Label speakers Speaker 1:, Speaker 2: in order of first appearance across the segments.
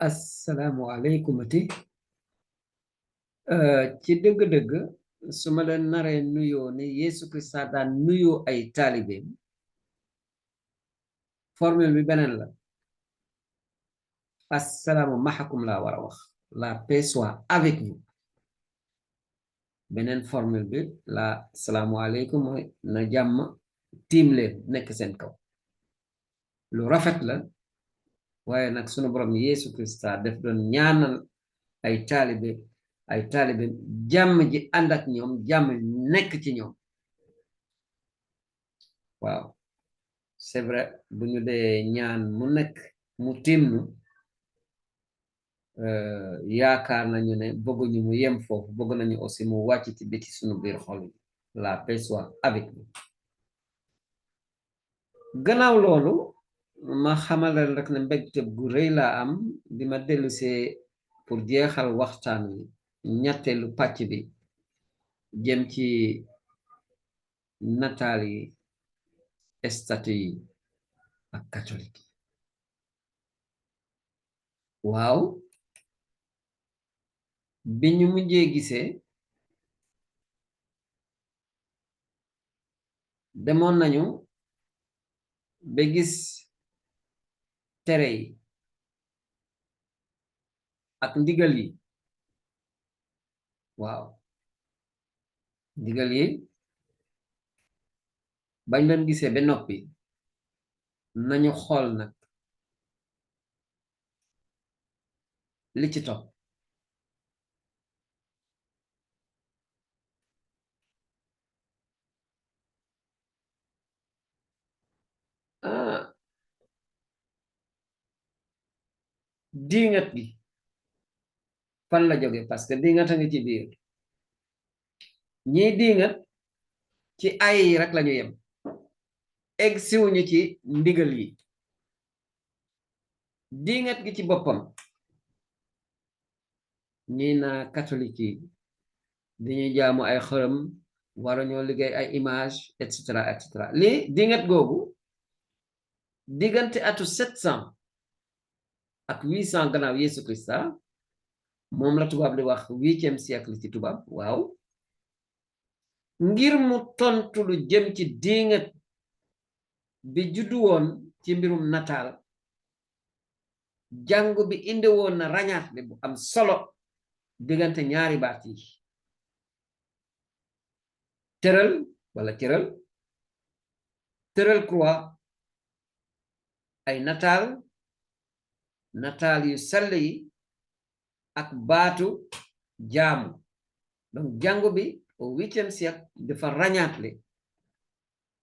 Speaker 1: assalaamu aleykumati ci dëgg-dëgg su ma leen naree nuyoo ne Yeesu Krista daan nuyoo ay taalibeem formule bi beneen la assalaamu maxakum laa war a wax la paix soit avec vous beneen formule bi la assalaamu aleykum mooy na jàmm tiim leen nekk seen kaw lu rafet la waaye nag sunu borom Yeesu Krista def doon ñaanal ay taalibe jàmm ji ànd ak ñoom jàmm nekk ci ñoom waaw c'est vrai bu ñu dee ñaan mu nekk mu timnu yaakaar nañu ne bëgguñu mu yem foofu bëgg nañu aussi mu wàcc ci biti sunu biir xol yi la paix soit avec nous gannaaw loolu ma xamalal rek ne mbégte gu rëy laa am di ma dellusee pour jeexal waxtaan wi ñetteelu pàcc bi jëm ci nataal yi statut yi ak catholique waaw bi ñu mujjee gisee demoon nañu ba gis tere yi ak ndigal yi waaw ndigal yi bañ leen gisee ba noppi nañu xool nag li ci topp diingat gi fan la jóge parce que diingat a ngi ci biir ñiy diingat ci ay yi rek lañu yem egg siwuñu ci ndigal yi diingat gi ci boppam ñi na catholique yi dañuy jaamu ay xërëm waruñoo liggéey ay image et cetera lii diingat googu diggante atu 700 ak 800 gannaaw Yeesu Krista moom la tubaab di wax 8e siècle ci tubaab waaw ngir mu tontu lu jëm ci diingat bi juddu woon ci mbirum nataal jàngu bi indi woon na rañaat bi bu am solo diggante ñaari baat yi tëral croix ay nataal yu sell yi ak baatu jaamu donc jàngu bi au 8e siècle dafa rañaatle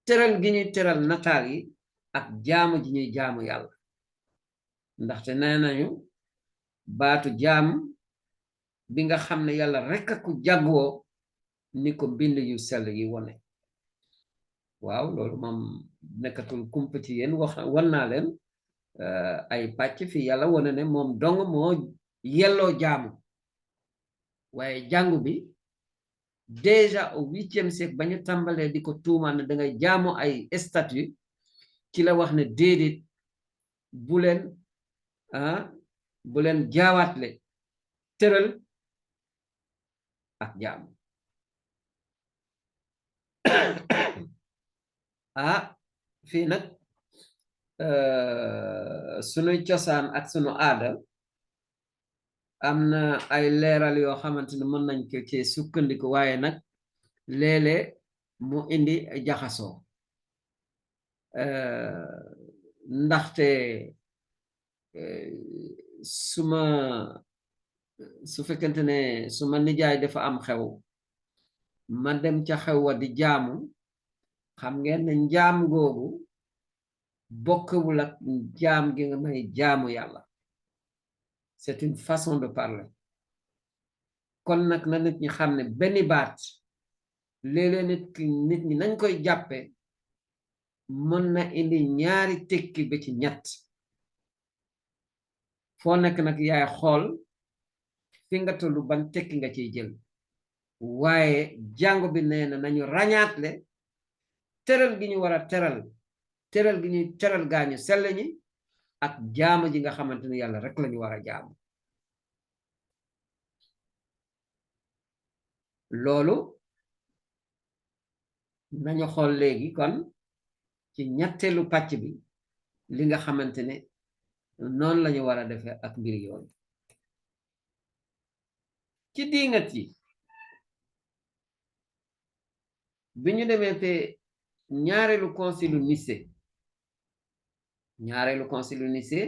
Speaker 1: tëral gi ñuy tëral nataal yi ak jaamu ji ñuy jaamu yàlla ndaxte nee nañu baatu jaam bi nga xam ne yàlla rekk a ko jagoo ni ko mbind yu sell yi wone waaw loolu moom nekkatul kumpa ci yéen wan naa leen ay pàcc fi yàlla wone ne moom dong moo yelloo jaamu waaye jàngu bi déjà au 8e siècle ba ñu tàmbalee di ko tuumaan ne dangay jaamu ay statue ci la wax ne déedéet bu leen jaawaatle tëral ak jaamu fii nag sunuy cosaan ak sunu aada am na ay leeral yoo xamante ne mën nañ ko ci sukkandiku waaye nag léeg-léeg mu indi jaxasoo ndaxte su fekkente ne suma nijaay dafa am xew ma dem ca xew wa di jaamu xam ngeen ne njaam googu bokkewul ak jaam gi nga may jaamu yàlla c'est une façon de parler kon nag na nit ñi xam ne benn baat léeg-léeg nit ñi nañ koy jàppe mën na indi ñaari tekki ba ci ñett foo nekk nag yaay xool fi nga tollu ban tekki nga ciy jël waaye jàngu bi nee na nañu rañaatle tëral gi ñu war a tëral gi ñuy tëral gaañu sell ñi ak jaamu ji nga xamante ne yàlla rek lañu war a jaamu loolu nañu xool léegi kon ci ñetteelu pàcc bi li nga xamante ne noonu lañu war a defee ak mbir yooyu ci diingat yi bi ñu demee te ñaareelu concilu Nicée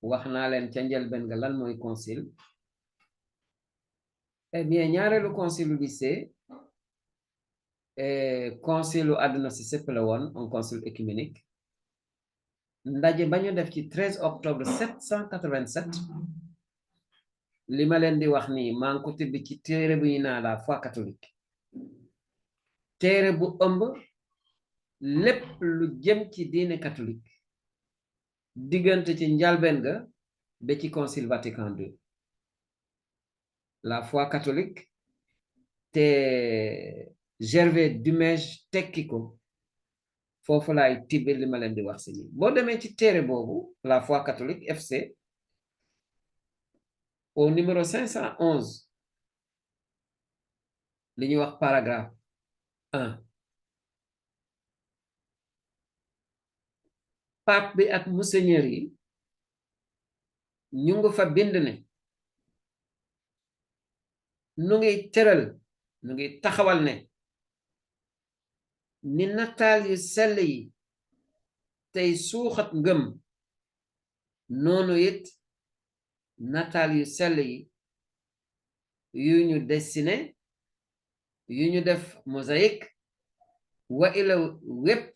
Speaker 1: wax naa leen ca njëlbéen nga lan mooy concile eh bien ñaareelu concilu Nicée concilu àdduna si sépp la woon un concile œcuménique ndaje ba ñu def ci 13 octobre 787 li ma leen di wax nii maa ngi ko tibb ci téere bu ñu naa la foi catholique téere bu ëmb lépp lu jëm ci diine catholique diggante ci njalbeen ga ba ci concile Vatican II la foi catholique te Gervais Dumège tekki ko foofu laay tibbe li ma leen di wax si nii boo demee ci téere boobu la foi catholique FC au numéro 511 li ñuy wax paragraphe 1 pape bi ak monseigneur yi ñu ngi fa bind ne nu ngi tëral nu ngi taxawal ne ni nataal yu sell yi tey suuxat ngëm noonu it nataal yu sell yi yu ñu dessiné yu ñu def mosaïque wa ila wépp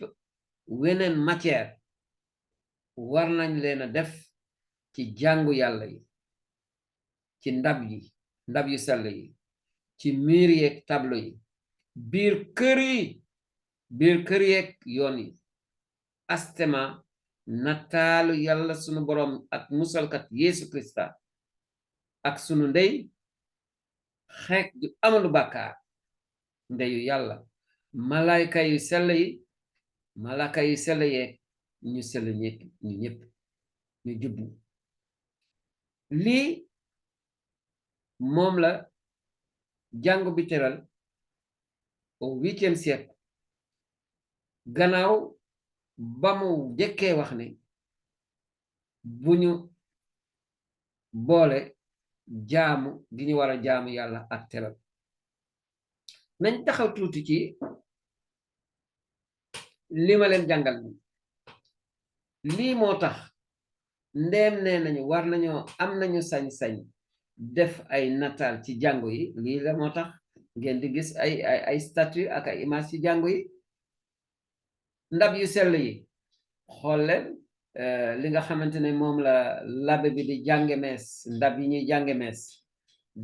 Speaker 1: weneen matière war nañ leen a def ci jàngu yàlla yi ci ndab yu sell yi ci miir yeeg tableau yi biir kër yeeg yoon yi astema nataalu yàlla sunu boroom ak musalkat Yeesu Krista ak sunu ndey xeet ju amalu bàkkaar ndeyu yàlla malaaka yu sell yeeg ñu sell ñépp ñu jubbu lii moom la jàngu bi tëral au 8e siècle gannaaw ba mu jëkkee wax ne bu ñu boole jaamu gi ñu war a jaamu yàlla ak teral nañ taxaw tuuti ci li ma leen jàngal ni lii moo tax ndeem nee nañu war nañoo am nañu sañ-sañ def ay nataal ci jàngu yi lii la moo tax ngeen di gis ay statue ak ay image ci jàngu yi ndab yu sell yi xool leen li nga xamante ne moom la labbe bi di jànge mees ndab yi ñuy jànge mees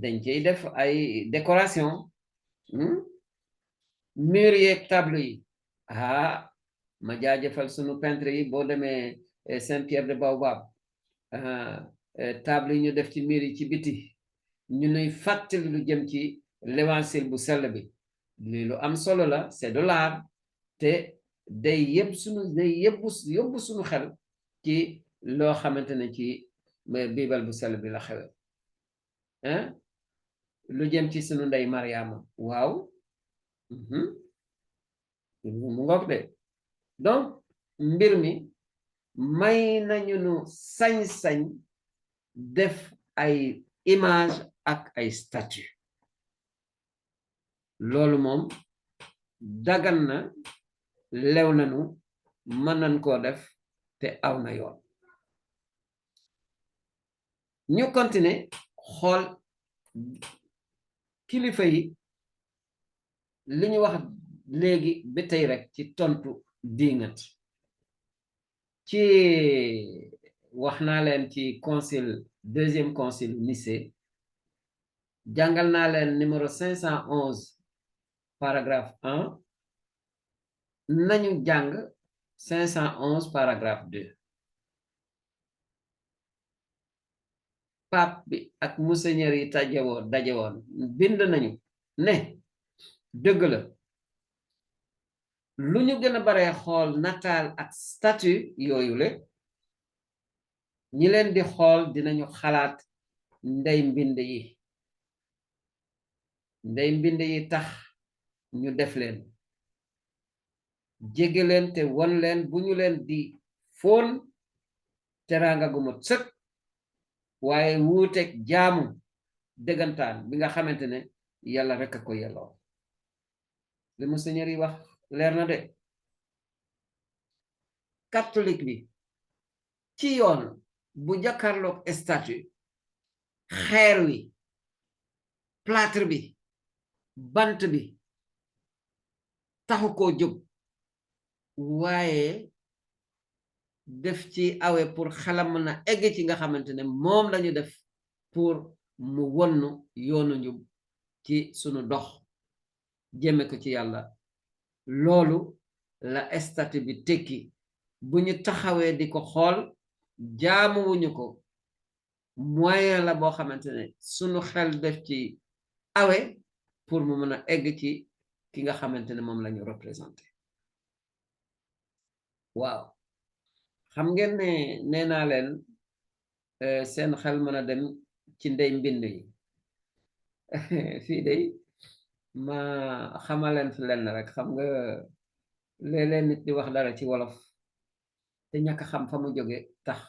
Speaker 1: dañ ciy def ay décoration mur yeeg table yi ma jaajëfal sunu peintre yi boo demee Saint-Pierre de Baobab table yi ñu def ci mur yi ci biti ñu nuy fàttali lu jëm ci l'évangile bu sell bi lii lu am solo la c'est de l'art te day yóbbu sunu xel ci loo xamante ne ci biibal bu sell bi la xewe lu jëm ci sunu ndey Mariama waaw mu ngoog de donc mbir mi may nañu nu sañ-sañ def ay image ak ay statue loolu moom dagan na lew nañu mën nañ koo def te aw na yoon ñu continuer xool kilifa yi li ñu wax léegi ba tey rek ci tontu diingat ci wax naa leen ci deuxième concile Nicée jàngal naa leen numéro 511 paragraphe 1 nañu jàng 511 paragraphe 2 pape bi ak monseigneur yi daje woon bind nañu ne dëgg la lu ñu gën a baree xool nataal ak statue yooyu le ñi leen di xool dinañu xalaat ndey mbind yi tax ñu def leen jege leen te won leen bu ñu leen di foon teraanga gu mot sëkk waaye wuuteeg jaamu dëggantaan bi nga xamante ne yàlla rek a ko yelloo li mu Seigneur yi wax leer na de catholique bi ci yoon bu jàkkaarloog statue xeer wi plâtre bi bant bi taxu koo jóg waaye def ci awe pour xelam mën a egg ci nga xamante ne moom lañu def pour mu wonnu yoonu njub ci sunu dox jëme ko ci yàlla loolu la statue bi tekki bu ñu taxawee di ko xool jaamuwuñu ko moyen la boo xamante ne sunu xel def ci awe pour mu mën a egg ci ki nga xamante ne moom la ñu représenté waaw xam ngeen ne nee naa leen seen xel mën a dem ci ndey mbind yi fii de ma xamaleen fi lenn rek xam nga léeg-léeg nit di wax dara ci wolof te ñàkk xam fa mu jóge tax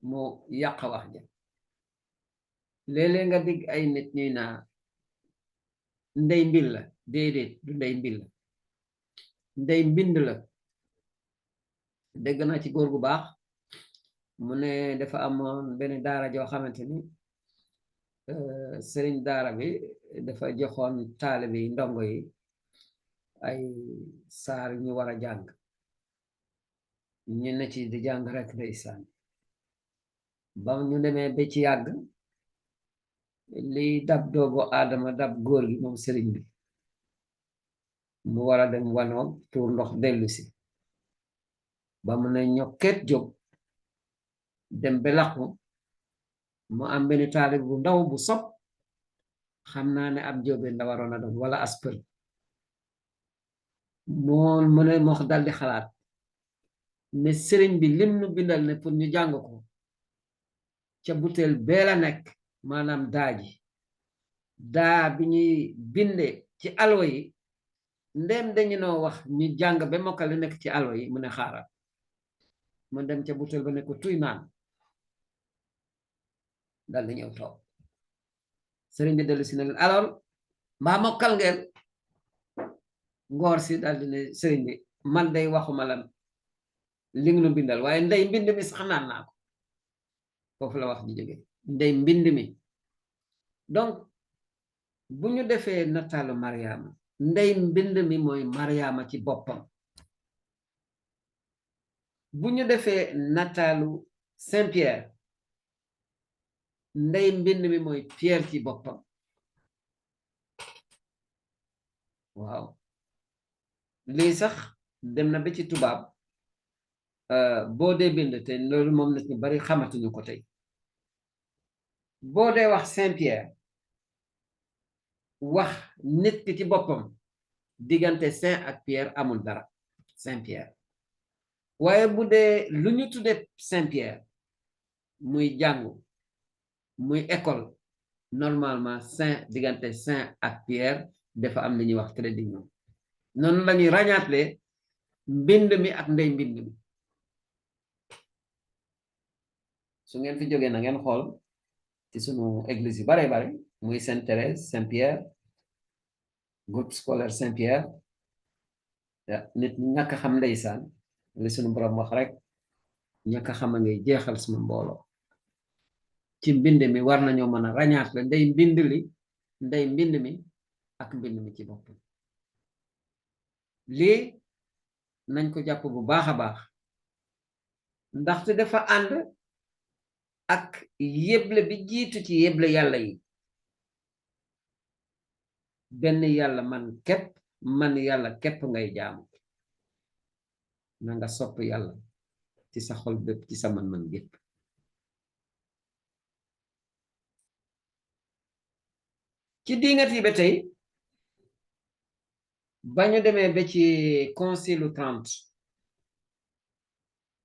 Speaker 1: mu yàq wax ja léeg-léeg nga digg ay nit ñuy naa ndey mbil la déedéet du ndey mbil la ndey mbind la dégg naa ci góor gu baax mu ne dafa amoon benn daara joo xamante ni sëriñ daara bi dafa joxoon taalibe yi ndongo yi ay saar ñu war a jàng ñu ne ci di jàng rek ndeysaan ba ñu demee ba ci yàgg li dab doomu aadama dab góor gi moom sëriñ bi mu war a dem wanoog tuur ndox dellu si ba mu ne ñokket jóg dem ba làqu mu am benn taalib bu ndaw bu sob xam naa ne ab jóobeen la waroon a doon wala aspël moo mu ne moo dal di xalaat ne sëriñ bi lim nu bindal ne pour ñu jàng ko ca butéel bee la nekk maanaam daaji daa bi ñuy binde ci alwa yi ndem dañu noo wax ñu jàng ba mokkal li nekk ci alwa yi mu ne xaaral mu dem ca butéel ba ne ko tuy naan dal di ñëw toog sëriñ bi dellu si ne leen alors mbaa mokkal ngeen ngoor si dal di ne sëriñ bi man day waxuma lan li nga nu bindal waaye ndey mbind mi sax naan naa ko foofu la wax ji jóge ndey mbind mi donc bu ñu defee nataalu Mariama ndey mbind mi mooy Mariama ci boppam bu ñu defee nataalu Saint Pierre ndey mbind mi mooy Pierre ci boppam waaw lii sax dem na ba ci tubaab boo dee bind te loolu moom nit ñu bari xamatuñu ko tey boo dee wax Saint Pierre wax nit ki ci boppam diggante Saint ak Pierre amul dara Saint Pierre waaye bu dee lu ñu tudde Saint Pierre muy jàngu muy école normalement Saint diggante Saint ak Pierre dafa am li ñuy wax trait d'union noonu la ñuy ràññaatle mbind mi ak ndey mbind mi su ngeen fi jógee na ngeen xool ci sunu église yu bare muy Sainte Thérèse Saint Pierre groupe scolaire Saint Pierre nit ñi ñàkk xam ndeysaan li sunu borom wax rek ñàkk xam a ngay jeexal suma mbooloo ci mbind mi war nañoo mën a ràññaatle ndey mbind mi ak mbind mi ci boppam lii nañ ko jàpp bu baax a baax ndaxte dafa ànd ak yeble bi jiitu ci yeble yàlla yi benn yàlla man yàlla képp ngay jaamu na nga sopp yàlla ci sa xol bépp ci sa man-man gépp ci diingat yi ba tey ba ñu demee ba ci concile 30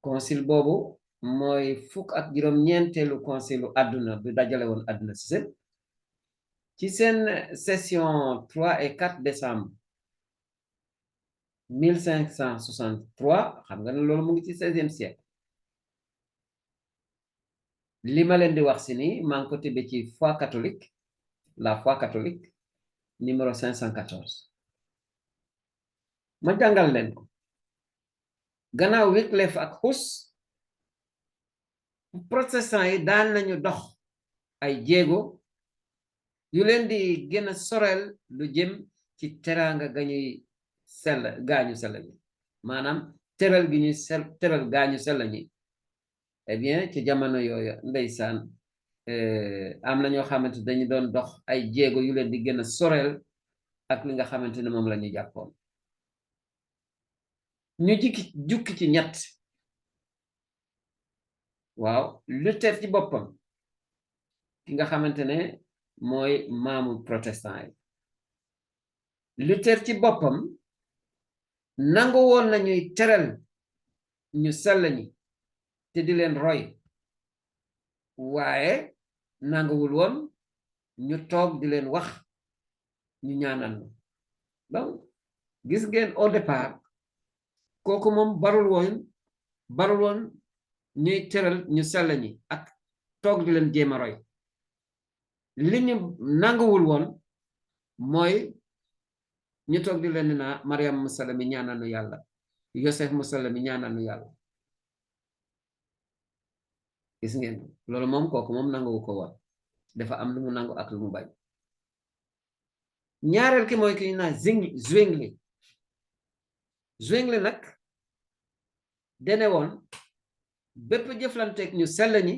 Speaker 1: concile boobu mooy fukk ak juróom-ñeenteelu conseil àdduna bi dajale woon àdduna si seen ci seen session 3 et 4 décembre 1563 xam nga ne loolu mu ngi ci 16e siècle li ma leen di wax si ni maa ngi ko tibbee ci foi catholique la foi catholique numéro 514 ma jàngal leen ko gannaaw Wycliffe ak Hus protestant yi daan nañu dox ay jéego yu leen di gën a soreel lu jëm ci teraanga gañuy gaañu sell ñi maanaam teral gi ñuy teral gaañu sell ñi eh bien ci jamono yooyu ndeysaan am na ñoo xamante dañu doon dox ay jéego yu leen di gën a soreel ak li nga xamante ne moom la ñu jàppoon ñu jukki ci ñett waaw Luther ci boppam ki nga xamante ne mooy maamu protestant yi Luther ci boppam nangu woon nañuy teral ñu sell ñi te di leen roy waaye nanguwul woon ñu toog di leen wax ñu ñaanal donc gis ngeen au départ kooku moom barul woon ñuy teral ñu sell ñi ak toog di leen jéem a roy li ñu nanguwul woon mooy ñu toog di leen naa Mariam musala mi ñaanal nu yàlla Yosef musala mi ñaanal nu yàlla gis ngeen loolu moom kooku moom nanguwu ko woon dafa am lu mu nangu ak lu mu bañ ñaareel ki mooy ki ñu naa Zwingli nag dene woon bépp jëflanteeg ñu sell ñi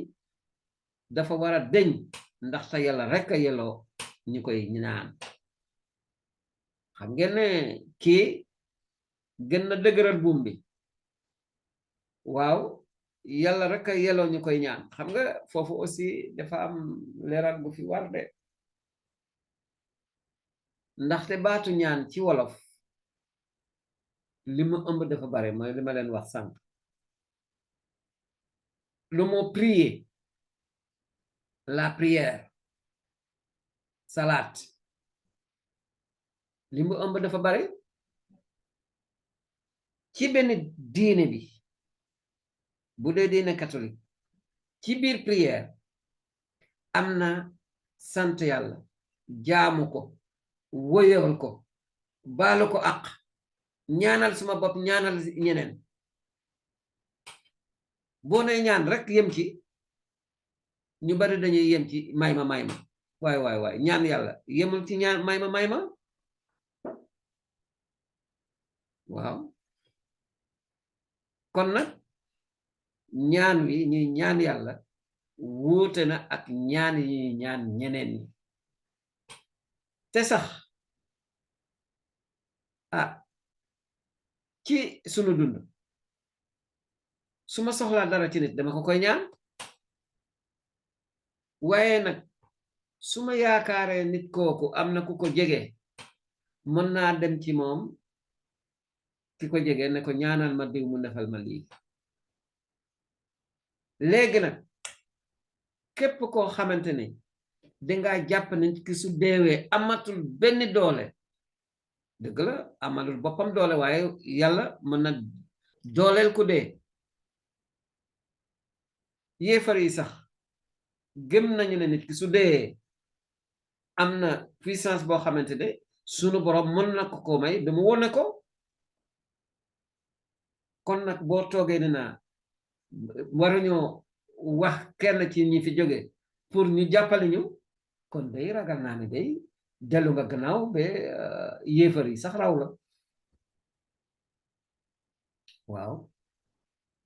Speaker 1: dafa war a deñ ndaxte yàlla rekk a yelloo ñu koy ñaan xam ngeen ne kii gën na dëgëral buum bi waaw yàlla rekk a yelloo ñu koy ñaan xam nga foofu aussi dafa am leeral bu fi war de ndaxte baatu ñaan ci wolof li mu ëmb dafa bare mooy li ma leen wax sànq le mot prier la prière salaat li mu ëmb dafa bare ci benn diine bi bu dee diine catholique ci biir prière am na sant yàlla jaamu ko woyal ko baalu ko ak ñaanal suma bopp ñaanal ñeneen boo nee ñaan rek yem ci ñu bari dañuy yem ci may ma waay ñaan yàlla yemul ci ñaan may ma waaw kon nag ñaan wi ñuy ñaan yàlla wuute na ak ñaan yi ñuy ñaan ñeneen ñi te sax ci sunu dund su ma soxlaa dara ci nit dama ko koy ñaan waaye nag su ma yaakaaree nit kooku am na ku ko jege mën naa dem ci moom ki ko jege ne ko ñaanal ma diw mu defal ma lii léegi nag képp koo xamante ne dangaa jàpp ne ki su deewee amatul benn doole dëgg la amalul boppam doole waaye yàlla mën na dooleel ku dee yéefar yi sax gëm nañu ne nit ki su dee am na puissance boo xamante ne sunu borom mën na ko may ba mu wone ko kon nag boo toogee ne naa waruñoo wax kenn ci ñi fi jóge pour ñu jàppale ñu kon day ragal naa ne day dellu nga gannaaw ba yéefar yi sax raw la waaw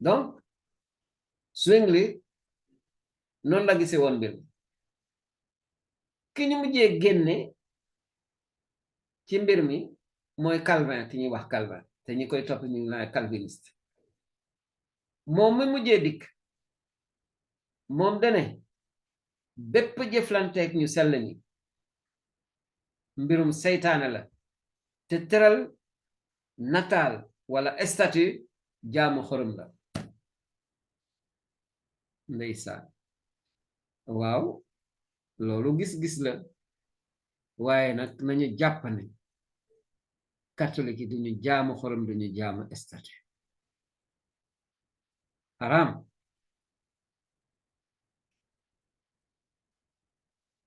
Speaker 1: donc Zwingli noonu la gisee woon mbir ki ñu mujjee génne ci mbir mi mooy Calvin ki ñuy wax Calvin te ñi koy topp ñu ngi la calviniste moom mi mujjee dikk moom dane bépp jëflanteeg ñu sell ñi mbirum seytaane la te teral nataal wala statut jaamu xorom la ndeysaan waaw loolu gis-gis la waaye nag nañu jàpp ne catholique yi duñu jaamu xorom duñu jaamu statue haram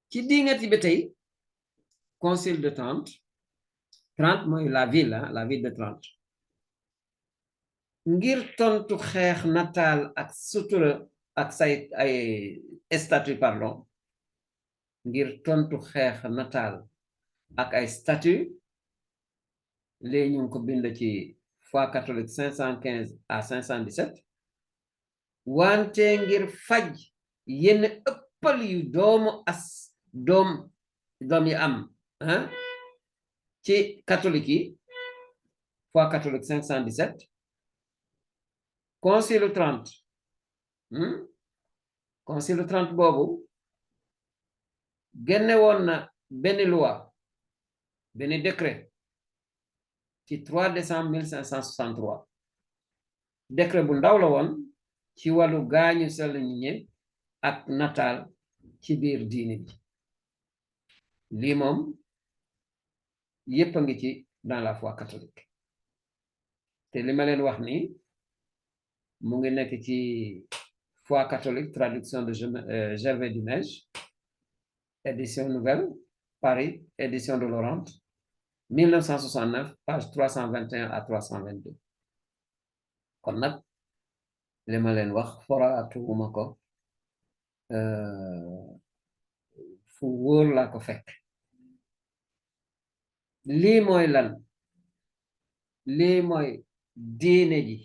Speaker 1: ci diingat yi ba tey concile de Trente mooy la ville de Trente ngir tontu xeex nataal ak sutura ak say ay statue pardon ngir tontu xeex nataal ak ay statue léegi ñu ngi ko bind ci foi catholique 515 à 517 wante ngir faj yenn ëppal yu doom yi am ci catholique yi foi catholique 517 concile 30 concile 30 boobu génne woon na benn loi benn décret ci 3 décembre 1563 décret bu ndaw la woon ci wàllu gaañu sell ñi ak nataal ci biir diini bi lii moom yépp a ngi ci dans la foi catholique te li ma leen wax ni mu ngi nekk ci foi catholique traduction de Gervais Dumège édition nouvelle Paris édition de Laurent 1969 page 321 à 322 kon nag li ma leen wax foraatuwuma ko fu wóor laa ko fekk lii mooy lan lii mooy diine ji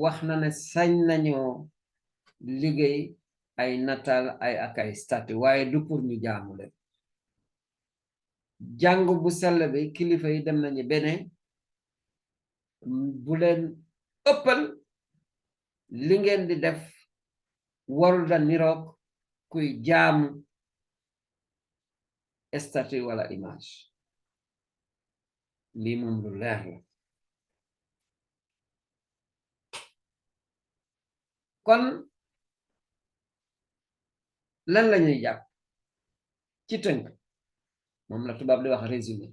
Speaker 1: wax na ne sañ nañoo liggéey ay nataal ak ay statue waaye du pour ñu jaamu leen jàng bu sell bi kilifa yi dem nañu bene bu leen ëppal li ngeen di def warul da niroog kuy jaamu statue wala image lii moom lu leer la kon lan lañuy jàpp ci tënk moom la tubaab di wax résumé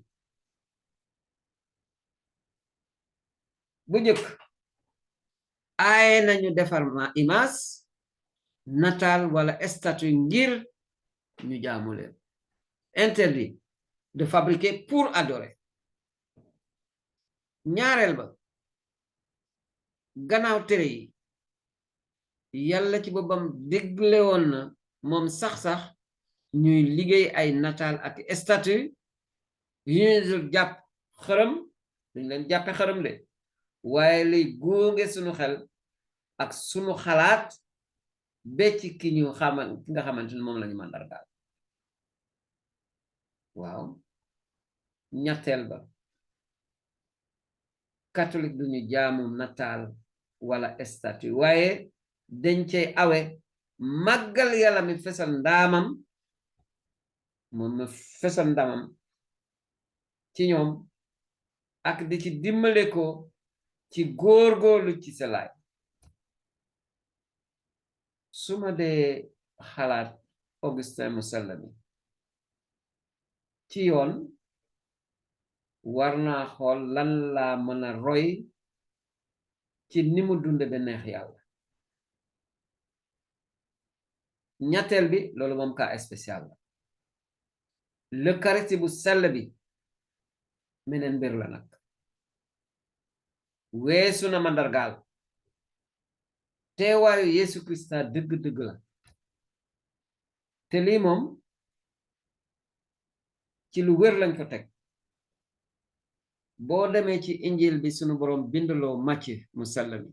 Speaker 1: bu njëkk aaye nañu defar image nataal wala statue ngir ñu jaamu leen interdit de fabriquer pour adorer ñaareel ba gannaaw tere yi yàlla ci boppam digle woon na moom sax ñuy liggéey ay nataal ak statue yu ñu jàpp xërëm duñ leen jàppe xërëm de waaye liy góonge sunu xel ak sunu xalaat becc ki nga xamante ni moom lañu màndargaal waaw ñetteel ba catholique duñu jaamu nataal wala statue waaye dañ cey awe màggal yàlla mi fesal ndaamam moom mi fesal ndaamam ci ñoom ak di ci dimbale ko ci góorgóorlu ci selaay suma dee xalaat Augustin mu sell mi ci yoon war naa xool lan laa mën a roy ci ni mu dunde ba neex yàlla ñetteel bi loolu moom cas spécial la l'Eucharistie bu sell bi meneen mbir la nag weesu na mandargaal teewaayu Yesu Krista dëgg-dëgg la te lii moom ci lu wér lañ ko teg boo demee ci injil bi sunu boroom bindaloo Matthieu mu sell mi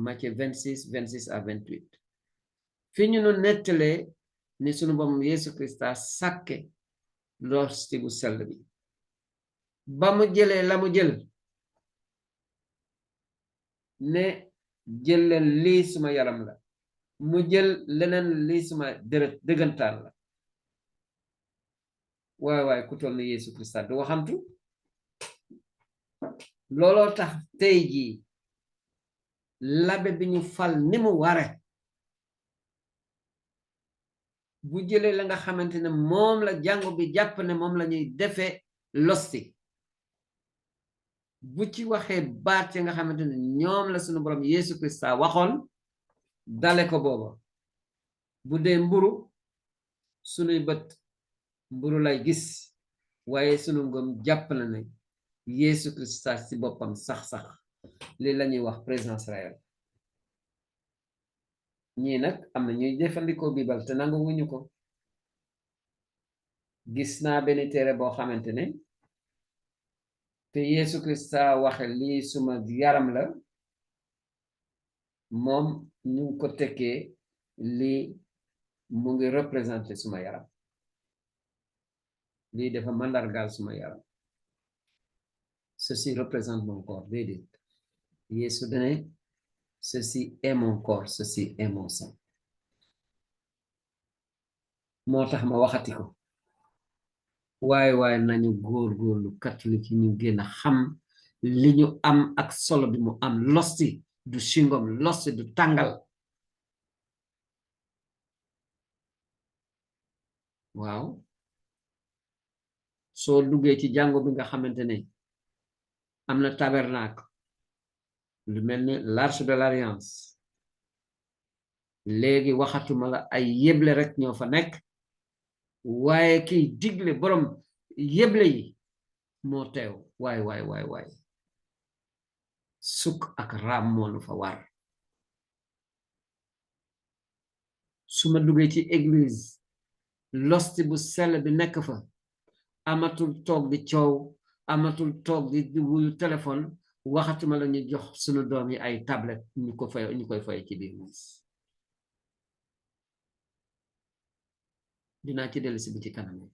Speaker 1: Matthieu 26 à 28 fi ñu nu nettalee ni sunu boroom Yesu Krista sàkke losti bu sell bi ba mu jëlee la mu jël ne jël leen lii suma yaram la mu jël leneen lii suma deret dëggantaan la waaye ku toll ni Yesu Krista du waxantu looloo tax tey jii l'abbé bi ñu fal ni mu ware bu jëlee la nga xamante ne moom la jàngu bi jàpp ne moom la ñuy defee losti bu ci waxee baat ya nga xamante ne ñoom la suñu borom Yeesu Krista waxoon dale ko booba bu dee mburu sunuy bët mburu lay gis waaye sunu ngëm jàpp na ne Yeesu Krista ci boppam sax li la ñuy wax présence réelle ñii nag am na ñuy jëfandikoo Bible te nangu wuñu ko gis naa benn téere boo xamante ne te Yeesu Krista waxe lii suma yaram la moom ñu ngi ko tekkee lii mu ngi représenté suma yaram lii dafa mandargaal suma yaram ceci représente mon corps déedéet Yeesu dane ceci est mon corps ceci est mon sang moo tax ma waxati ko waaye nañu góorgóorlu catholique yi ñu gën a xam li ñu am ak solo bi mu am losti du singom losti du tàngal waaw soo duggee ci jàngo bi nga xamante ne am na tabernacle lu mel ni l'arche de l'alliance léegi waxatuma la ay yeble rek ñoo fa nekk waaye kiy digle borom yeble yi moo teew waay sukk ak raam moo nu fa war su ma duggee ci église losti bu sell bi nekk fa amatul toog di coow amatul toog di wuyu téléphone waxatuma la ñu jox sunu doom yi ay tablette ñu koy fay ci biir moos dinaa ci dellu si bi ci kanam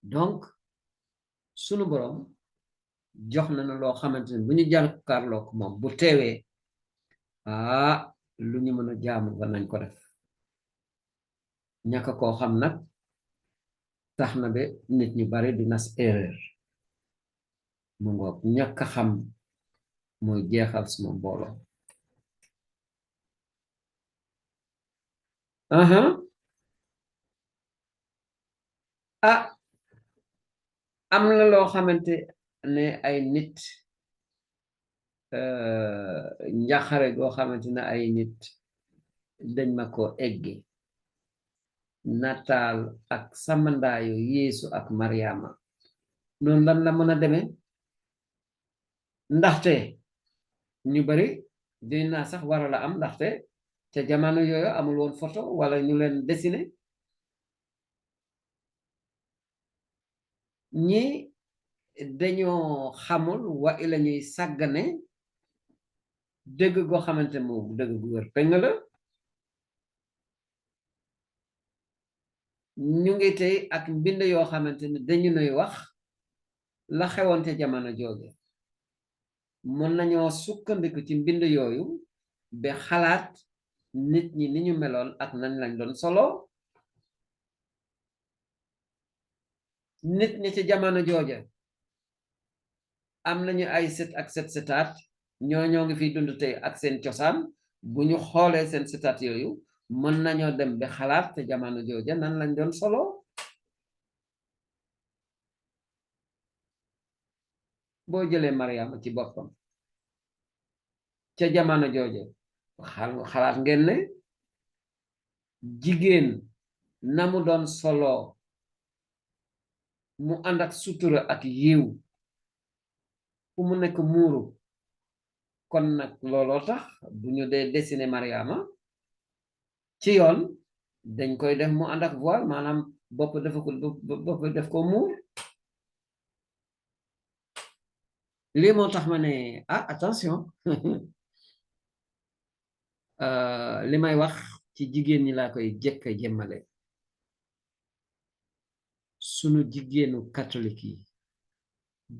Speaker 1: donc sunu borom jox na loo xamante ne bu ñu jàkkaarlook moom bu teewee lu ñu mën a jaamu war nañ ko def ñàkk koo xam nag tax na ba nit ñu bari di nas erreur mu ngoog ñàkk xam mooy jeexal suma mbooloo am na loo xamante ne ay nit njaxare goo xamante ne ay nit dañ ma ko egge nataal ak samandaayu Yeesu ak Mariama noonu lan la mën a demee ndaxte ñu bari dina sax wara la am ndaxte ca jamono yooyu amul woon photo wala ñu leen dessiné ñi dañoo xamul wa ila ñuy sàggane dëgg goo xamante moom dëgg gu wër peng la ñu ngi tey ak mbind yoo xamante ne dañu nuy wax la xewoon te jamono jooge mën nañoo sukkandiku ci mbind yooyu ba xalaat nit ñi ni ñu meloon ak nañ lañ doon solo nit ñi ci jamono jooja am nañu ay set ak setaat ñoo ngi fiy dund tey ak seen cosaan bu ñu xoolee seen setaat yooyu mën nañoo dem ba xalaat te jamono jooja nan lañ doon solo boo jëlee Mariama ci boppam ca jamono jooja xalaat ngeen ne jigéen na mu doon solo mu ànd ak sutura ak yiw fu mu nekk muuru kon nag looloo tax bu ñu dee dessiné Mariama ci yoon dañ koy def mu ànd ak voile maanaam bopp def ko muur lii moo tax ma ne attention li may wax ci jigéen ñi laa koy jëkk a jëmmale sunu jigéenu catholique yi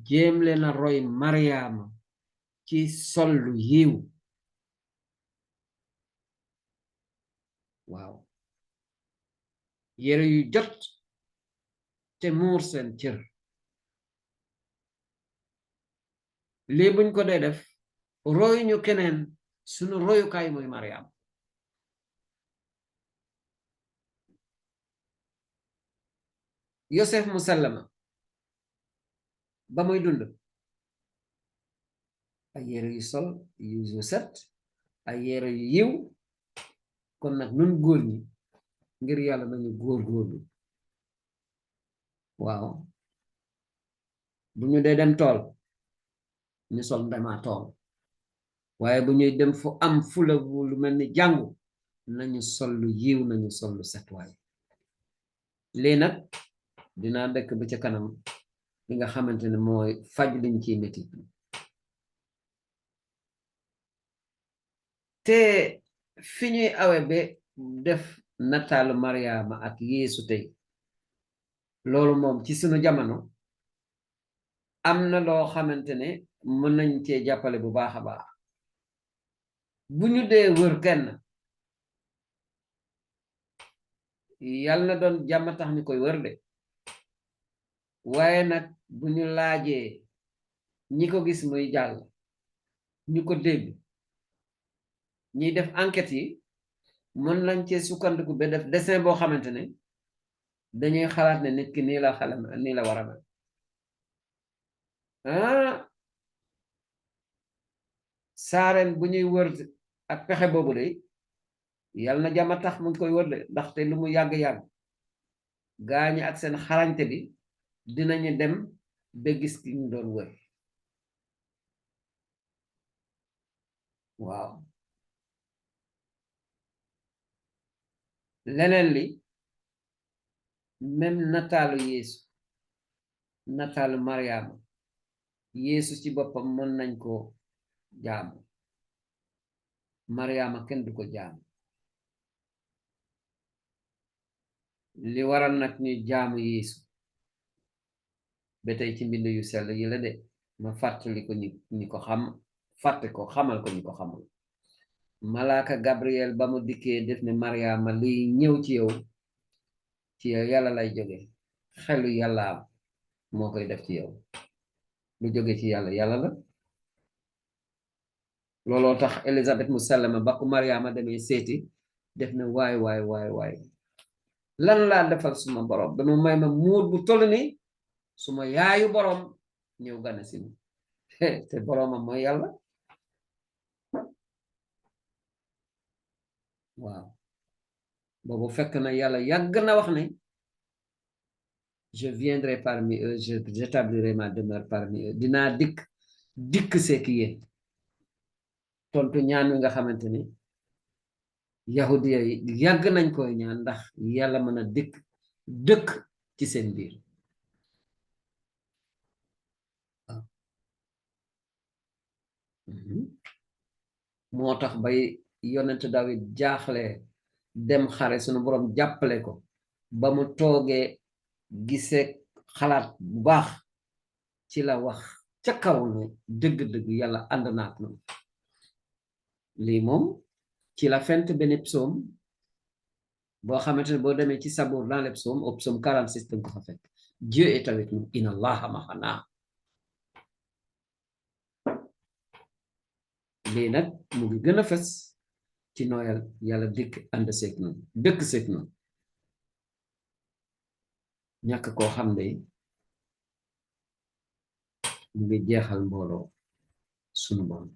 Speaker 1: jéem leen a roy Mariama ci sol lu yiw waaw yére yu jot te muur seen cër lii buñ ko dee def royu ñu keneen sunu royukaay mooy Mariam Yosef Musallama ba muy dund ay yére yu sol yu set ay yére yu yiw kon nag nun góor ñi ngir yàlla nañu góorgóorlu waaw bu ñu dee dem tool ñu sol ndema tool waaye bu ñuy dem fu am fula lu mel ni jàngu nañu sol lu yiw nañu sol lu set waaye lii nag dinaa dëkk ba ca kanam li nga xamante ne mooy faj liñ ciy metit te fi ñuy awe ba def nataalu Mariama ak Yeesu tey loolu moom ci sunu jamono am na loo xamante ne mën nañ cee jàppale bu baax a baax bu ñu dee wër kenn yàlla na doon jàmm tax ñu koy wër de waaye nag bu ñu laajee ñi ko gis muy jàll ñu ko dégg ñiy def enquête yi mën nañ cee sukkandiku ba def dessin boo xamante ne dañuy xalaat ne nit ki nii la xalam nii la war a mel saareen bu ñuy wër ak pexe boobu de yàlla na jàmm tax mu ngi koy wër de ndaxte lu mu yàgg-yàgg gaañi ak seen xarañte bi dinañu dem ba gis ki ñu doon wër waaw leneen li même nataalu Yeesu nataalu Mariama Yeesu ci boppam mën nañ ko jaamu Mariama kenn du ko jaamu li waral nag ñuy jaamu Yeesu ba tey ci mbind yu sell yi la de ma fàttali ko ñi ko xam fàtte ko xamal ko ñi ko xamul malaaka Gabriel ba mu dikkee def ne Mariama liy ñëw ci yow yàlla lay jóge xelu yàlla moo koy def ci yow lu jóge ci yàlla yàlla la looloo tax Elisabeth mu sallama ba ko Mariama demee seeti def ne waay lan laa defal suma borom ba mu may ma muur bu toll ni suma yaayu borom ñëw gana si ma te boromam mooy yàlla waaw boobu fekk na yàlla yàgg na wax ne je viendrai parmi eux j'établirai ma demeure parmi eux dinaa dikk seeki yéen tontu ñaan wi nga xamante ni yahudiya yi yàgg nañ koy ñaan ndax yàlla mën a dëkk ci seen biir moo tax bay yonent Dawid jaaxle dem xare sunu borom jàppale ko ba mu toogee gisee xalaat bu baax ci la wax ca kaw ne dëgg-dëgg yàlla ànd naak noonu lii moom ci la fent benn psaume boo xamante ne boo demee ci Sabour dans les psaumes au psaume 46 dañ ko fa fekk Dieu est avec nous inna allaha ma'ana lii nag mu ngi gën a fës ci nooyal yàlla dëkk ànd seeg noonu dëkk seeg noonu ñàkk koo xam ne mu ngi jeexal mbooloo sunu borom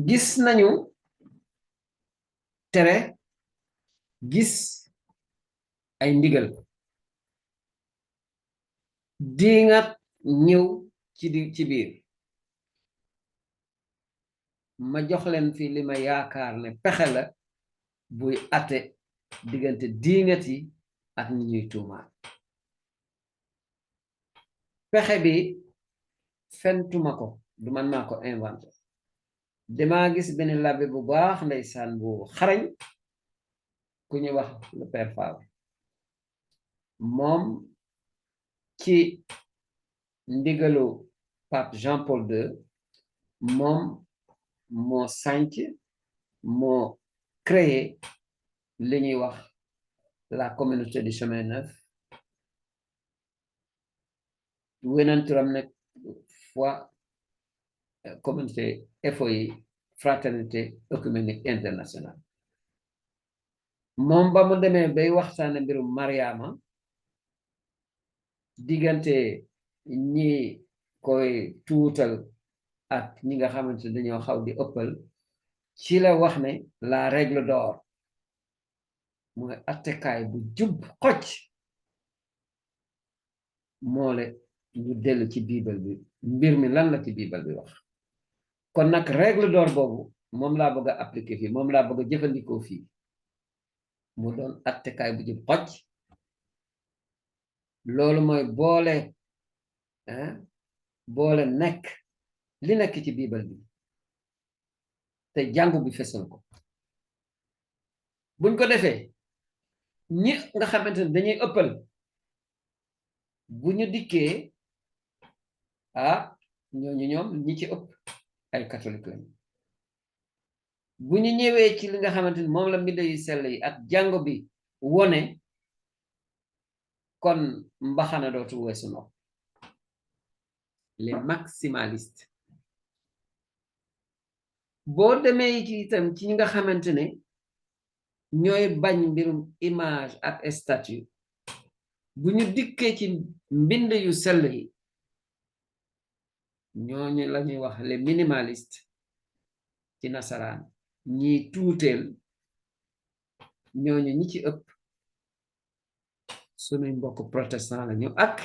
Speaker 1: gis nañu tere gis ay ndigal diingat ñëw ci biir ma jox leen fi li ma yaakaar ne pexe la buy ate diggante diingat yi ak ñi ñuy tuumaal pexe bi fentuma ko du man maa ko inventé damaa gis benn labbe bu baax ndeysaan bu xarañ ku ñuy wax le père Favre moom ci ndigalu pape Jean Paul II moom moo sànc moo créé li ñuy wax la communauté du chemin neuf wenanturam nag foi communauté FOI fraternité œcuménique internationale moom ba mu demee bay waxtaane mbirum Mariama diggante ñi koy tuutal ak ñi nga xamante dañoo xaw di ëppal ci la wax ne la règle d'or mooy attekaay bu jub xocc moole ñu dellu ci biibal bi mbir mi lan la ci biibal bi wax kon nag règle d'or boobu moom laa bëgg a appliquer fii moom laa bëgg a jëfandikoo fii mu doon attekaay bu jub xocc loolu mooy boole nekk li nekk ci biibal bi te jàngu bi fesal ko buñ ko defee ñi nga xamante ne dañuy ëppal bu ñu dikkee ñooñu ñoom ñi ci ëpp ay catholique lañu bu ñu ñëwee ci li nga xamante ni moom la mbind yu sell yi ak jàngo bi wone kon mbaxana dootu weesu nopp les maximalistes boo demee ci itam ci ñi nga xamante ne ñooy bañ mbirum image ak statut bu ñu dikkee ci mbind yu sell yi ñooñu la ñuy wax les minimalistes ci nasaraan ñiy tuuteel ñooñu ñi ci ëpp sunuy mbokk protestant la ñu ak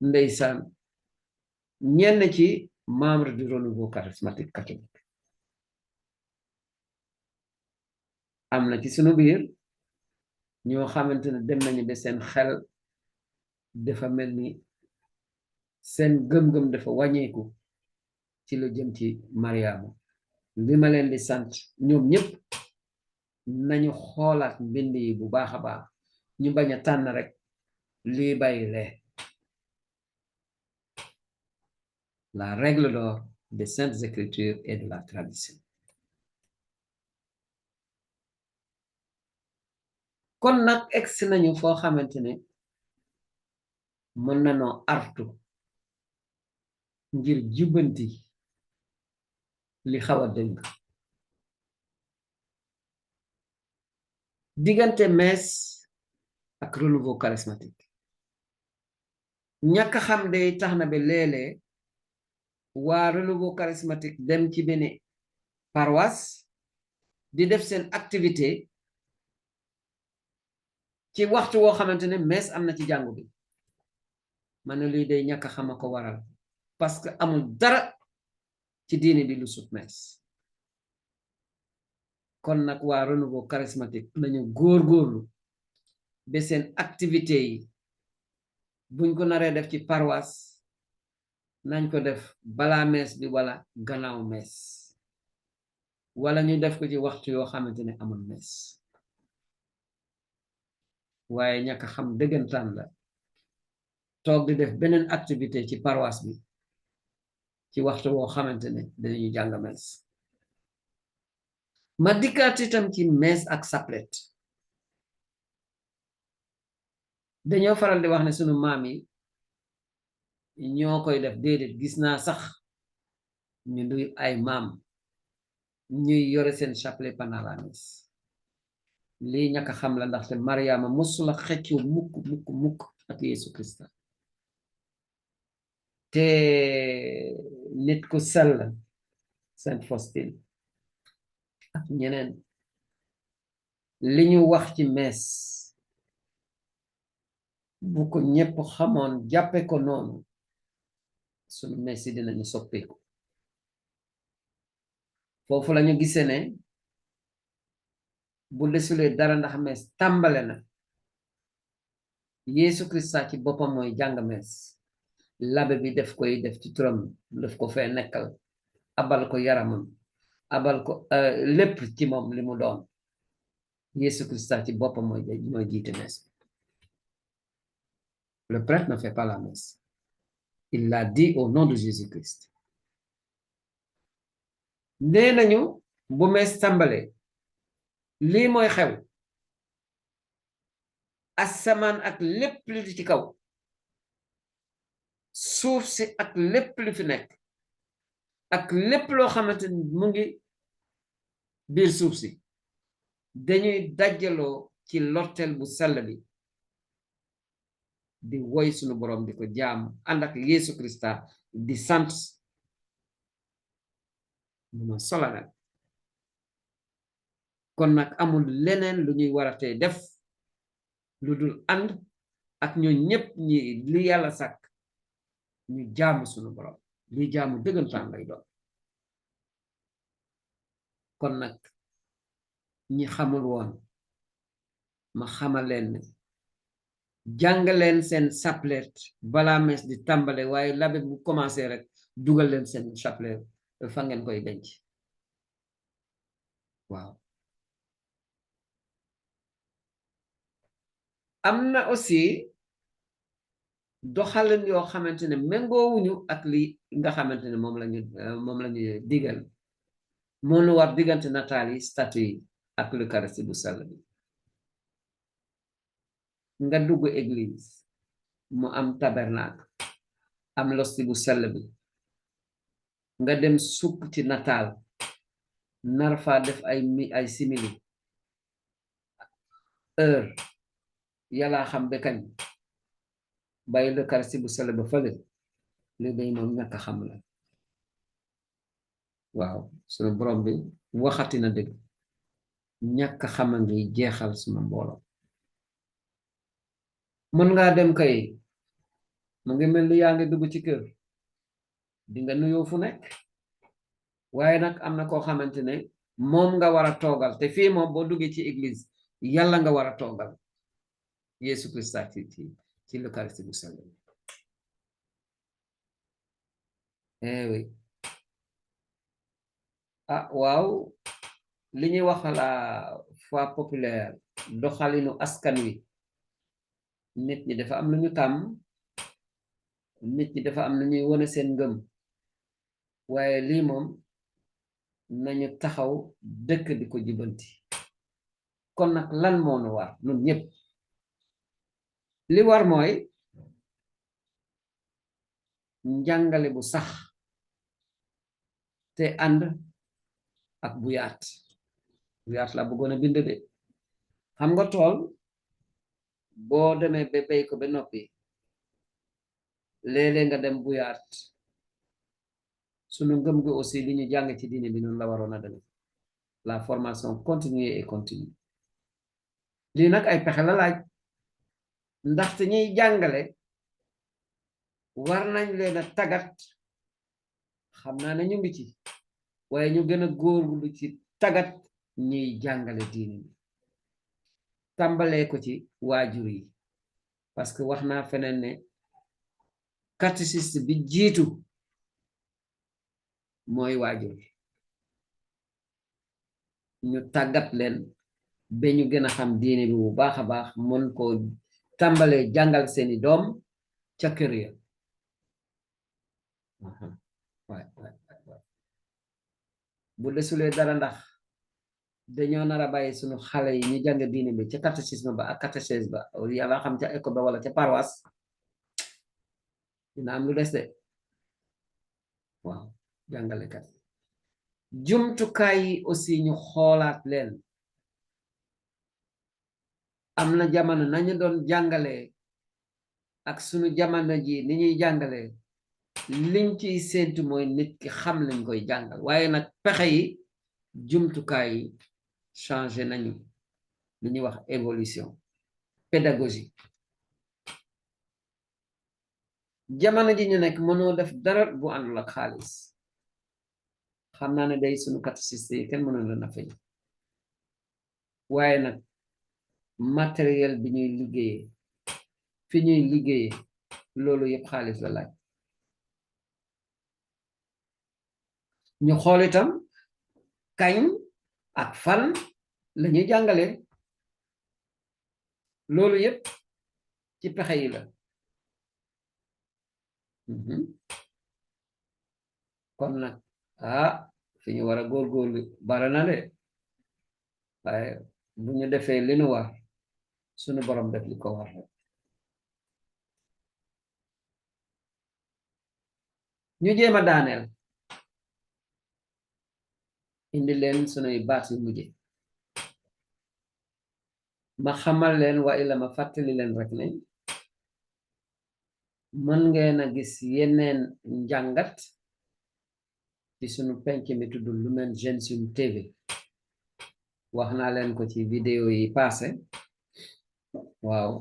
Speaker 1: ndeysaan ñenn ci membre du renouveau charismatique catholique am na ci sunu biir ñoo xamante ne dem nañu ba seen xel dafa mel ni seen gëm-gëm dafa wàññeeku ci lu jëm ci Mariama li ma leen di sant ñoom ñëpp nañu xoolaat mbind yi bu baax a baax ñu bañ a tànn rek luy bàyyi lee la règle d'or des saintes écritures et de la tradition kon nag egsi nañu foo xamante ne mën nañoo artu ngir jubbanti li xaw a dëng diggante messe ak renouveau charismatique ñàkk xam day tax na ba léeg-léeg waa renouveau charismatique dem ci benn paroisse di def seen activité ci waxtu woo xamante ne messe am na ci jàngu bi man lii day ñàkk xam a ko waral parce que amul dara ci diine bi lu sut messe kon nag waa renouveau charismatique nañu góorgóorlu ba seen activité yi buñ ko naree def ci paroisse nañ ko def balaa messe bi wala gannaaw messe wala ñu def ko ci waxtu yoo xamante ne amul messe waaye ñàkk xam dëggantaan la toog di def beneen activité ci paroisse bi ci waxtu woo xamante ne dañuy jàng messe ma dikkaat itam ci messe ak saplet dañoo faral di wax ne sunu maam yi ñoo koy def déedéet gis naa sax ñu duy ay maam ñuy yore seen chapelet pendant la messe lii ñàkk xam la ndaxte Mariama mosula xëccoo mukk ak Yesu Krista te nit ku sell Sainte Faustine ak ñeneen li ñu wax ci messe bu ko ñépp xamoon jàppe ko noonu sunu messe yi dinañu soppeeku foofu lañu gisee ne bu desulee dara ndax messe tàmbale na Yesu Krista ci boppam mooy jàng messe labe bi def koy def ci turam def ko fee nekkal abal ko yaramam abal ko lépp ci moom li mu doon Yesu Krista ci boppam mooy jiite messe le prêtre ne fait pas la messe il l'a dit au nom de Jésus-Christ nee nañu bu messe tàmbale lii mooy xew asamaan ak lépp li ci kaw suuf si ak lépp lu fi nekk ak lépp loo xamante ni mu ngi biir suuf si dañuy dajaloo ci lorteel bu sell bi di woy sunu borom di ko jaam ànd ak Yesu Krista di sant muma sola nag kon nag amul leneen lu ñuy waratee def lu dul ànd ak ñoo ñépp ñi li yàlla sàkk ñu jaamu sunu borom li jaamu dëggantaan lay doon kon nag ñi xamul woon ma xamal leen ne jàng leen seen chaplet balaa mes di tàmbale waaye labe bu commencé rek dugal leen seen chaplet fa ngeen koy denc waaw am na aussi doxalin yoo xamante ne méngoowuñu ak li nga xamante ne moom lañu digal moo nu war diggante nataal yi statut yi ak l'Eucharistie bu sell bi nga dugg église mu am tabernacle am l'hostie bu sell bi nga dem sukk ci nataal nar fa def ay simili heure yàlla xam ba kañ bàyyi l'Eucharistie bu sell ba fële li day moom ñàkk a xam la waaw sunu borom bi waxati na dëgg ñàkk a xama ngi jeexal suma mbooloo mën ngaa dem kay mu ngi mel ni yaa ngi dugg ci kër di nga nuyoo fu nekk waaye nag am na koo xamante ne moom nga war a toogal te fii moom boo duggee ci église yàlla nga war a toogal Yesu Krista ci l'Eucharistie bu sell oui waaw li ñuy wax la foi populaire doxalinu askan wi nit ñi dafa am lu ñu tàmm nit ñi dafa am lu ñuy wone seen ngëm waaye lii moom nañu taxaw dëkk di ko jubanti kon nag lan moo nu war ñun ñëpp li war mooy njàngale bu sax te ànd ak bu yaat la bëggoon a bind de xam nga tool boo demee ba béy ko ba noppi léeg-léeg nga dem bu yaat sunu ngëm gi aussi li ñu jàng ci diine bi noonu la waroon a demee la formation continue et continue lii nag ay pexe la laaj ndaxte ñuy jàngale war nañ leen a tàggat xam naa ne ñu ngi ci waaye ñu gën a góorlu ci tàggat ñuy jàngale diine bi tàmbalee ko ci waajur yi parce que wax naa feneen ne catéchiste bi jiitu mooy waajur ñu tàggat leen ba ñu gën a xam diine bi bu baax a baax mën ko tàmbalee jàngal seeni doom ca kër ya bu desulee dara ndax dañoo nar a bàyyi sunu xale yi ñu jàng diine bi ca catéchisme ba ak catéchèse ba yàlla xam ca école ba wala ca paroisse dina am lu des de waaw jàngalekat jumtukaay yi aussi ñu xoolaat leen am na jamono nañu doon jàngalee ak sunu jamono ji ni ñuy jàngalee liñ ciy séentu mooy nit ki xam lañ koy jàngal waaye nag pexe yi jumtukaay yi changé nañu li ñuy wax évolution pédagogie jamono ji ñu nekk mënoo def dara bu àndul ak xaalis xam naa ne day sunu catéchiste yi kenn mënul leen a fay waaye nag matériel bi ñuy liggéeyee fi ñuy liggéeyee loolu yëpp xaalis la laaj ñu xool itam kañ ak fan la ñuy jàngale loolu yëpp ci pexe yi la kon nag fi ñu war a góorgóorlu bara na de waaye bu ñu defee li nu war sunu borom def li ko war ñu jéema daaneel indi leen sunuy baat yu mujje ma xamal leen wa ila ma fàttali leen rek ne mën ngeen a gis yeneen njàngat ci sunu penc mi tudd Lumen Gentium TV wax naa leen ko ci vidéo yi passé waaw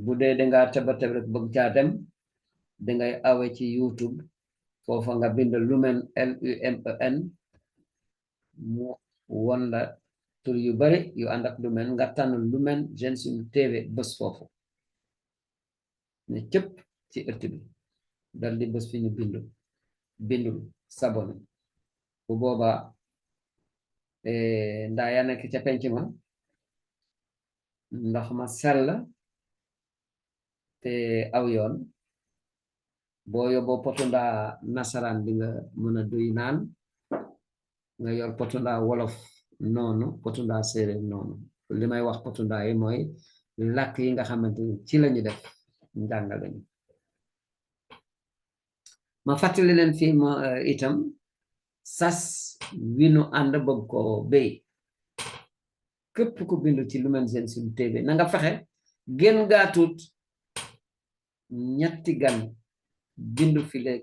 Speaker 1: bu dee danga teba rek bëgg caa dem dangay awe ci YouTube foofa nga bind Lumen LUMEN mu won la tur yu bari yu ànd ak Lumen nga tànn Lumen Gentium TV bés foofu ne cëpp ci ëtt bi dal di bés fi ñu bindul sabone bu boobaa ndaa yaa nekk ca penc ma ndox ma sell te aw yoon boo yóbboo potu ndaa nasaraan bi nga mën a duy naan nga yor potu ndaa wolof noonu potu ndaa séeréer noonu li may wax potu ndaa yi mooy làkk yi nga xamante ni ci lañu def njàngale ñu ma fàttali leen fii ma itam sas wi nu ànd bëgg ko béy képp ku bindu ci Lumen Gentium TV na nga fexe gën gaa tuut ñetti gan bindu file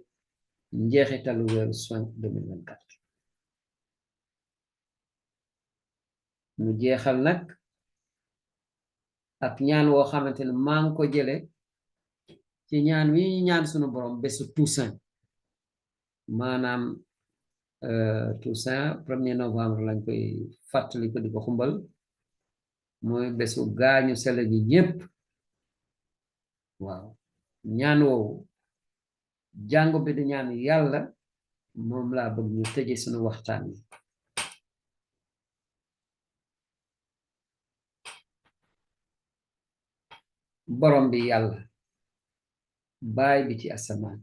Speaker 1: njeexitalu weeru juin 2024 mu jeexal nag ak ñaan woo xamante ne maa ngi ko jële ci ñaan wi ñaan sunu borom bésu Toussaint maanaam Toussaint 1er novembre lañ koy fàttali ko di ko xumbal mooy bésu gaañu sele ji ñépp waaw ñaan woowu jàngu bi di ñaan yàlla moom laa bëgg ñu tëje sunu waxtaan bi borom bi yàlla baay bi ci asamaan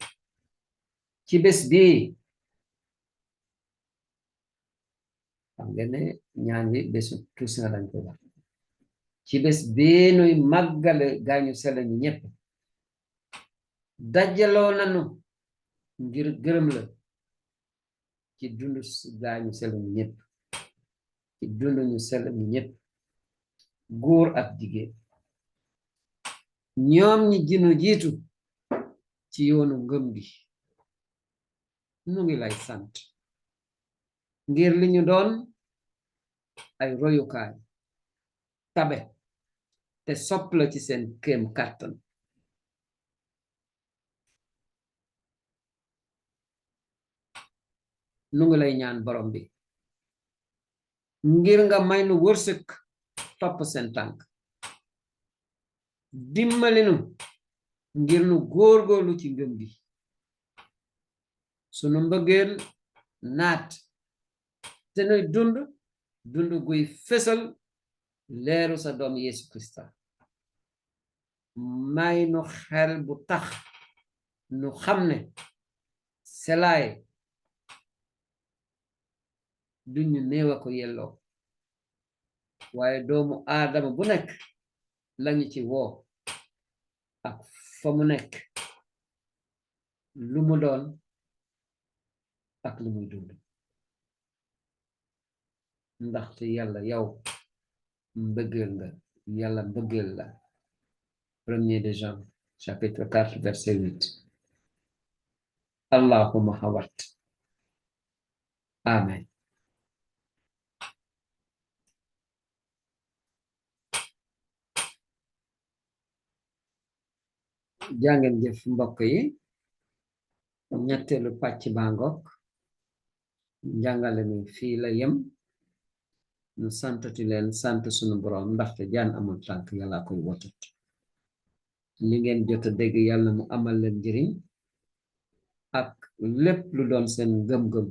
Speaker 1: ci bés bii xam ngeen ne ñaan yi bésu Toussaint lañ koy wax ci bés bii nuy màggale gaañu sele ñi ñépp dajaloo nanu ngir gërëm la ci dundu gaañu sele ñi ñépp ci dundu ñu sele ñi ñépp góor ak jigéen ñoom ñi jinu jiitu ci yoonu ngëm gi nu ngi lay sant ngir li ñu doon ay royukaay tabe te soppla ci seen kéem kàttan nu ngi lay ñaan borom bi ngir nga may nu wërsëg topp seen tànk dimbali nu ngir nu góorgóorlu ci ngëm gi sunu mbëggeel naat te nuy dund guy fesal leeru sa doom Yesu Krista may nu xel bu tax nu xam ne selaay duñu néewa ko yelloo waaye doomu aadama bu nekk lañu ci woo ak fa mu nekk lu mu doon ak lu muy dund ndaxte yàlla yow mbëggeel nga yàlla mbëggeel la 1er de Jean chapitre 4 verset 8 allahumma hawat amen jàngeen jëf mbokk yi ñetteelu pàcc bangok njàngale mi fii la yem nu santati leen sant sunu borom ndaxte jaan amul tànk yàlla koy wotat li ngeen jot a dégg yàlla mu amal leen njëriñ ak lépp lu doon seen gëm-gëm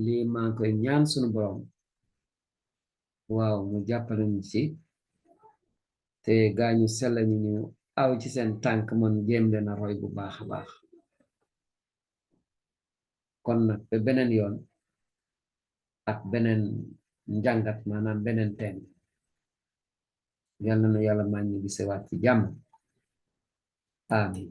Speaker 1: lii maa ngi koy ñaan sunu borom waaw mu jàppale ñu ci te gaañu sella ñu aw ci seen tànk man jéem leen a roy bu baax a baax kon nag ba beneen yoon ak beneen njàngat maanaam beneen teen yal na nu yàlla may ñu gisewaat ci jàmm amin